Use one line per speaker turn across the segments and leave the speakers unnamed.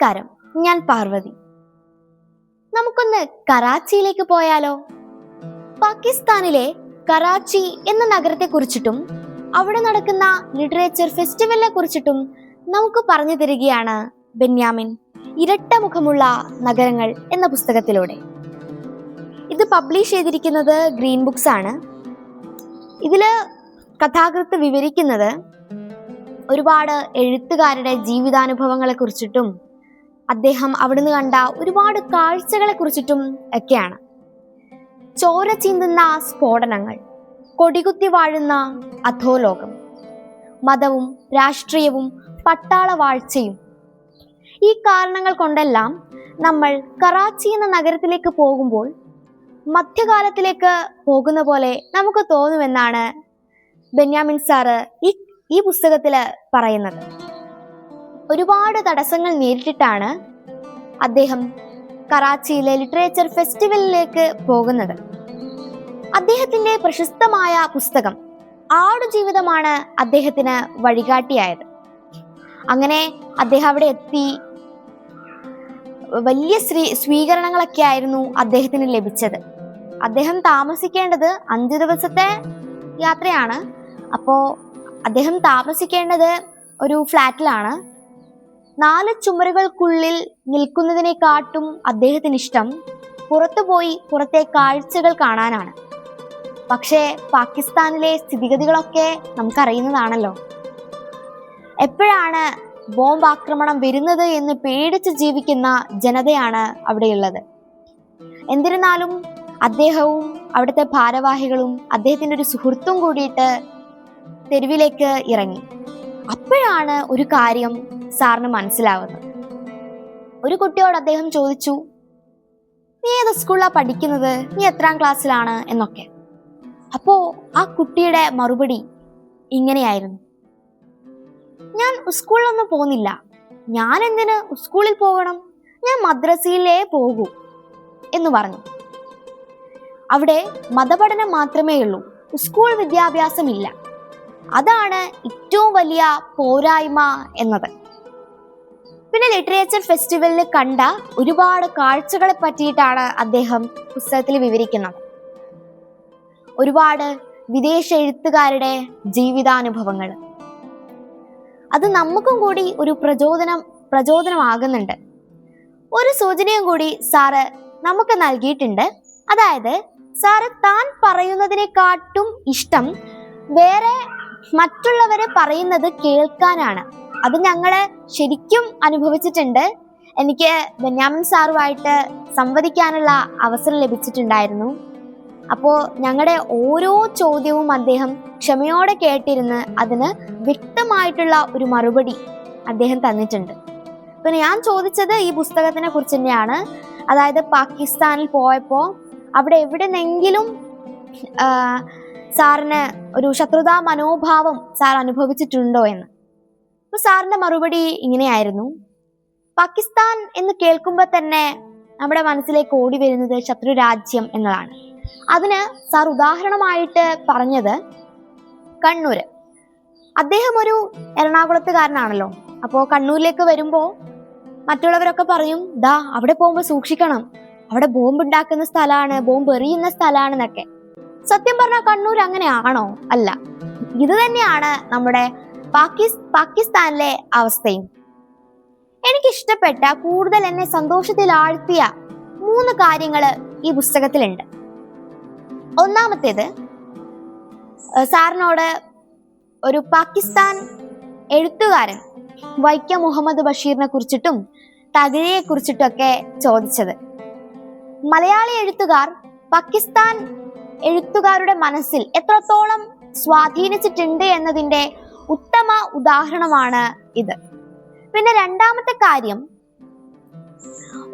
നമസ്കാരം, ഞാൻ പാർവതി. നമുക്കൊന്ന് കറാച്ചിയിലേക്ക് പോയാലോ? പാകിസ്ഥാനിലെ കറാച്ചി എന്ന നഗരത്തെ കുറിച്ചിട്ടും അവിടെ നടക്കുന്ന ലിറ്ററേച്ചർ ഫെസ്റ്റിവലിനെ കുറിച്ചിട്ടും നമുക്ക് പറഞ്ഞു തരികയാണ് ബെന്യാമിൻ ഇരട്ട മുഖമുള്ള നഗരങ്ങൾ എന്ന പുസ്തകത്തിലൂടെ. ഇത് പബ്ലിഷ് ചെയ്തിരിക്കുന്നത് ഗ്രീൻ ബുക്സ് ആണ്. ഇതില് കഥാകൃത്ത് വിവരിക്കുന്നത് ഒരുപാട് എഴുത്തുകാരുടെ ജീവിതാനുഭവങ്ങളെ കുറിച്ചിട്ടും അദ്ദേഹം അവിടുന്ന് കണ്ട ഒരുപാട് കാഴ്ചകളെ കുറിച്ചിട്ടും ഒക്കെയാണ്. ചോര ചീന്തുന്ന സ്ഫോടനങ്ങൾ, കൊടികുത്തി വാഴുന്ന അധോലോകം, മതവും രാഷ്ട്രീയവും പട്ടാള വാഴ്ചയും, ഈ കാരണങ്ങൾ കൊണ്ടെല്ലാം നമ്മൾ കറാച്ചി എന്ന നഗരത്തിലേക്ക് പോകുമ്പോൾ മധ്യകാലത്തിലേക്ക് പോകുന്ന പോലെ നമുക്ക് തോന്നുമെന്നാണ് ബെന്യാമിൻ സാറ് ഈ പുസ്തകത്തില് പറയുന്നത്. ഒരുപാട് തടസ്സങ്ങൾ നേരിട്ടിട്ടാണ് അദ്ദേഹം കറാച്ചിയിലെ ലിറ്ററേച്ചർ ഫെസ്റ്റിവലിലേക്ക് പോകുന്നത്. അദ്ദേഹത്തിന്റെ പ്രശസ്തമായ പുസ്തകം ആടുജീവിതമാണ് അദ്ദേഹത്തിന് വഴികാട്ടിയായത്. അങ്ങനെ അദ്ദേഹം അവിടെ എത്തി. വലിയ സ്വീകരണങ്ങളൊക്കെ ആയിരുന്നു അദ്ദേഹത്തിന് ലഭിച്ചത്. അദ്ദേഹം താമസിക്കേണ്ടത് 5 ദിവസത്തെ യാത്രയാണ്. അപ്പോൾ അദ്ദേഹം താമസിക്കേണ്ടത് ഒരു ഫ്ലാറ്റിലാണ്. 4 ചുമരുകൾക്കുള്ളിൽ നിൽക്കുന്നതിനെക്കാട്ടും അദ്ദേഹത്തിന് ഇഷ്ടം പുറത്തുപോയി പുറത്തെ കാഴ്ചകൾ കാണാനാണ്. പക്ഷേ പാകിസ്ഥാനിലെ സ്ഥിതിഗതികളൊക്കെ നമുക്കറിയുന്നതാണല്ലോ. എപ്പോഴാണ് ബോംബ് ആക്രമണം വരുന്നത് എന്ന് പേടിച്ച് ജീവിക്കുന്ന ജനതയാണ് അവിടെയുള്ളത്. എന്നിരുന്നാലും അദ്ദേഹവും അവിടുത്തെ ഭാരവാഹികളും അദ്ദേഹത്തിൻ്റെ ഒരു സുഹൃത്തും കൂടിയിട്ട് തെരുവിലേക്ക് ഇറങ്ങി. അപ്പോഴാണ് ഒരു കാര്യം സാറിന് മനസ്സിലാവുന്നത്. ഒരു കുട്ടിയോട് അദ്ദേഹം ചോദിച്ചു, നീ ഏത് സ്കൂളിലാണ് പഠിക്കുന്നത്, നീ എത്രാം ക്ലാസ്സിലാണ് എന്നൊക്കെ. അപ്പോ ആ കുട്ടിയുടെ മറുപടി ഇങ്ങനെയായിരുന്നു, ഞാൻ സ്കൂളിലൊന്നും പോകുന്നില്ല, ഞാൻ എന്തിന് സ്കൂളിൽ പോകണം, ഞാൻ മദ്രസയിലേ പോകൂ എന്ന് പറഞ്ഞു. അവിടെ മതപഠനം മാത്രമേ ഉള്ളൂ, സ്കൂൾ വിദ്യാഭ്യാസമില്ല. അതാണ് ഏറ്റവും വലിയ പോരായ്മ എന്നത്. പിന്നെ ലിറ്ററേച്ചർ ഫെസ്റ്റിവലിൽ കണ്ട ഒരുപാട് കാഴ്ചകളെ പറ്റിയിട്ടാണ് അദ്ദേഹം പുസ്തകത്തിൽ വിവരിക്കുന്നത്. ഒരുപാട് വിദേശ എഴുത്തുകാരുടെ ജീവിതാനുഭവങ്ങൾ. അത് നമുക്കും കൂടി ഒരു പ്രചോദനമാകുന്നുണ്ട്. ഒരു സൂചനയും കൂടി സാറ് നമുക്ക് നൽകിയിട്ടുണ്ട്. അതായത് സാറ് താൻ പറയുന്നതിനെക്കാട്ടും ഇഷ്ടം വേറെ മറ്റുള്ളവരെ പറയുന്നത് കേൾക്കാനാണ്. അത് ഞങ്ങള് ശരിക്കും അനുഭവിച്ചിട്ടുണ്ട്. എനിക്ക് ബെന്യാമിൻ സാറുമായിട്ട് സംവദിക്കാനുള്ള അവസരം ലഭിച്ചിട്ടുണ്ടായിരുന്നു. അപ്പോൾ ഞങ്ങളുടെ ഓരോ ചോദ്യവും അദ്ദേഹം ക്ഷമയോടെ കേട്ടിരുന്ന് അതിന് വ്യക്തമായിട്ടുള്ള ഒരു മറുപടി അദ്ദേഹം തന്നിട്ടുണ്ട്. പിന്നെ ഞാൻ ചോദിച്ചത് ഈ പുസ്തകത്തിനെ കുറിച്ച് തന്നെയാണ്. അതായത് പാകിസ്ഥാനിൽ പോയപ്പോൾ അവിടെ എവിടെന്നെങ്കിലും സാറിന് ഒരു ശത്രുതാ മനോഭാവം സാർ അനുഭവിച്ചിട്ടുണ്ടോ എന്ന്. അപ്പോൾ സാറിന്റെ മറുപടി ഇങ്ങനെയായിരുന്നു, പാകിസ്ഥാൻ എന്ന് കേൾക്കുമ്പോൾ തന്നെ നമ്മുടെ മനസ്സിലേക്ക് ഓടി വരുന്നത് ശത്രു രാജ്യം എന്നതാണ്. അതിന് സാർ ഉദാഹരണമായിട്ട് പറഞ്ഞത് കണ്ണൂര്. അദ്ദേഹം ഒരു എറണാകുളത്തുകാരനാണല്ലോ. അപ്പോൾ കണ്ണൂരിലേക്ക് വരുമ്പോൾ മറ്റുള്ളവരൊക്കെ പറയും, ദാ അവിടെ പോകുമ്പോൾ സൂക്ഷിക്കണം, അവിടെ ബോംബ് ഉണ്ടാക്കുന്ന സ്ഥലമാണ്, ബോംബ് എറിയുന്ന സ്ഥലമാണെന്നൊക്കെ. സത്യം പറഞ്ഞാൽ കണ്ണൂർ അങ്ങനെയാണോ? അല്ല. ഇത് തന്നെയാണ് നമ്മുടെ പാകിസ്ഥാനിലെ അവസ്ഥയും. എനിക്കിഷ്ടപ്പെട്ട, കൂടുതൽ എന്നെ സന്തോഷത്തിൽ ആഴ്ത്തിയ 3 കാര്യങ്ങൾ ഈ പുസ്തകത്തിലുണ്ട്. ഒന്നാമത്തേത്, സാറിനോട് ഒരു പാകിസ്ഥാൻ എഴുത്തുകാരൻ വൈക്കം മുഹമ്മദ് ബഷീറിനെ കുറിച്ചിട്ടും തകഴിയെ കുറിച്ചിട്ടൊക്കെ ചോദിച്ചത്. മലയാളി എഴുത്തുകാർ പാകിസ്ഥാൻ എഴുത്തുകാരുടെ മനസ്സിൽ എത്രത്തോളം സ്വാധീനിച്ചിട്ടുണ്ട് എന്നതിൻ്റെ ഉത്തമ ഉദാഹരണമാണ് ഇത്. പിന്നെ രണ്ടാമത്തെ കാര്യം,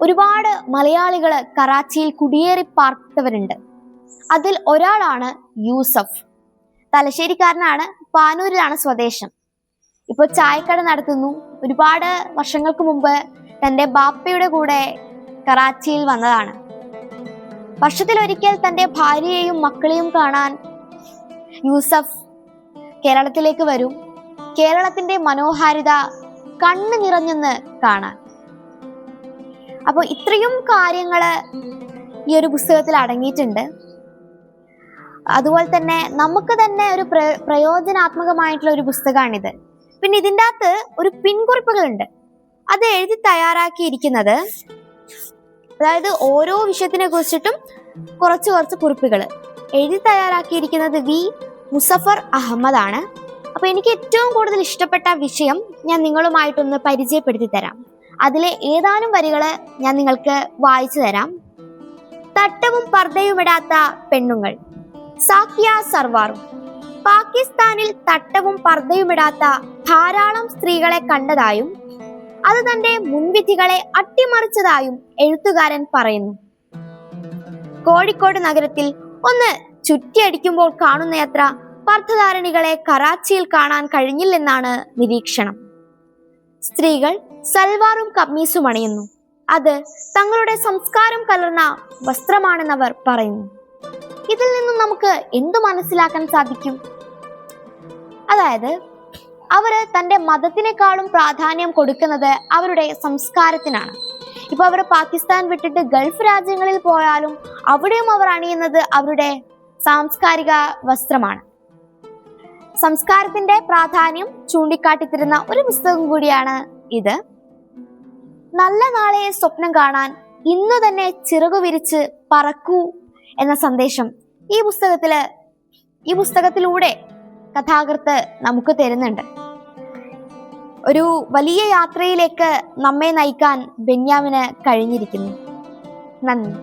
ഒരുപാട് മലയാളികൾ കറാച്ചിയിൽ കുടിയേറി പാർത്തവരുണ്ട്. അതിൽ ഒരാളാണ് യൂസഫ്. തലശ്ശേരിക്കാരനാണ്, പാനൂരിലാണ് സ്വദേശം. ഇപ്പോൾ ചായക്കട നടത്തുന്നു. ഒരുപാട് വർഷങ്ങൾക്ക് മുമ്പ് തൻ്റെ ബാപ്പയുടെ കൂടെ കറാച്ചിയിൽ വന്നതാണ്. വർഷത്തിലൊരിക്കൽ തൻ്റെ ഭാര്യയെയും മക്കളെയും കാണാൻ യൂസഫ് കേരളത്തിലേക്ക് വരും. കേരളത്തിന്റെ മനോഹാരിത കണ്ണു നിറഞ്ഞെന്ന് കാണാൻ. അപ്പോൾ ഇത്രയും കാര്യങ്ങൾ ഈ ഒരു പുസ്തകത്തിൽ അടങ്ങിയിട്ടുണ്ട്. അതുപോലെ തന്നെ നമുക്ക് തന്നെ ഒരു പ്രയോജനാത്മകമായിട്ടുള്ള ഒരു പുസ്തകമാണിത്. പിന്നെ ഇതിൻ്റെ അകത്ത് ഒരു പിൻകുറിപ്പുകളുണ്ട്. അത് എഴുതി തയ്യാറാക്കിയിരിക്കുന്നത്, അതായത് ഓരോ വിഷയത്തിനെ കുറിച്ചിട്ടും കുറച്ച് കുറിപ്പുകൾ എഴുതി തയ്യാറാക്കിയിരിക്കുന്നത് വി മുസഫർ അഹമ്മദ് ആണ്. അപ്പോൾ എനിക്ക് ഏറ്റവും കൂടുതൽ ഇഷ്ടപ്പെട്ട വിഷയം ഞാൻ നിങ്ങളുമായിട്ടൊന്ന് പരിചയപ്പെടുത്തി തരാം. അതിലെ ഏതാനും വരികൾ ഞാൻ നിങ്ങൾക്ക് വായിച്ചു തരാം. തട്ടവും പർദ്ദയുമിടാത്ത പെണ്ണുങ്ങൾ. സാക്കിയ സർവാറും. പാകിസ്ഥാനിൽ തട്ടവും പർദ്ദയുമിടാത്ത ധാരാളം സ്ത്രീകളെ കണ്ടതായും അത് തന്റെ മുൻവിധികളെ അട്ടിമറിച്ചതായും എഴുത്തുകാരൻ പറയുന്നു. കോഴിക്കോട് നഗരത്തിൽ ഒന്ന് ചുറ്റിയടിക്കുമ്പോൾ കാണുന്നയത്ര പർദ്ദധാരണികളെ കറാച്ചിയിൽ കാണാൻ കഴിഞ്ഞില്ലെന്നാണ് നിരീക്ഷണം. സ്ത്രീകൾ സൽവാറും കമ്മീസും അണിയുന്നു. അത് തങ്ങളുടെ സംസ്കാരം കലർന്ന വസ്ത്രമാണെന്നവർ പറയുന്നു. ഇതിൽ നിന്നും നമുക്ക് എന്തു മനസ്സിലാക്കാൻ സാധിക്കും? അതായത് അവര് തന്റെ മതത്തിനേക്കാളും പ്രാധാന്യം കൊടുക്കുന്നത് അവരുടെ സംസ്കാരത്തിനാണ്. ഇപ്പൊ അവർ പാകിസ്ഥാൻ വിട്ടിട്ട് ഗൾഫ് രാജ്യങ്ങളിൽ പോയാലും അവിടെയും അവർ അണിയുന്നത് അവരുടെ സാംസ്കാരിക വസ്ത്രമാണ്. സംസ്കാരത്തിന്റെ പ്രാധാന്യം ചൂണ്ടിക്കാട്ടിത്തരുന്ന ഒരു പുസ്തകം കൂടിയാണ് ഇത്. നല്ല നാളെ സ്വപ്നം കാണാൻ ഇന്നു തന്നെ ചിറകു വിരിച്ച് പറക്കൂ എന്ന സന്ദേശം ഈ പുസ്തകത്തിലൂടെ കഥാകൃത്ത് നമുക്ക് തരുന്നുണ്ട്. ഒരു വലിയ യാത്രയിലേക്ക് നമ്മെ നയിക്കാൻ ബെന്യാമിന് കഴിഞ്ഞിരിക്കുന്നു. നന്ദി.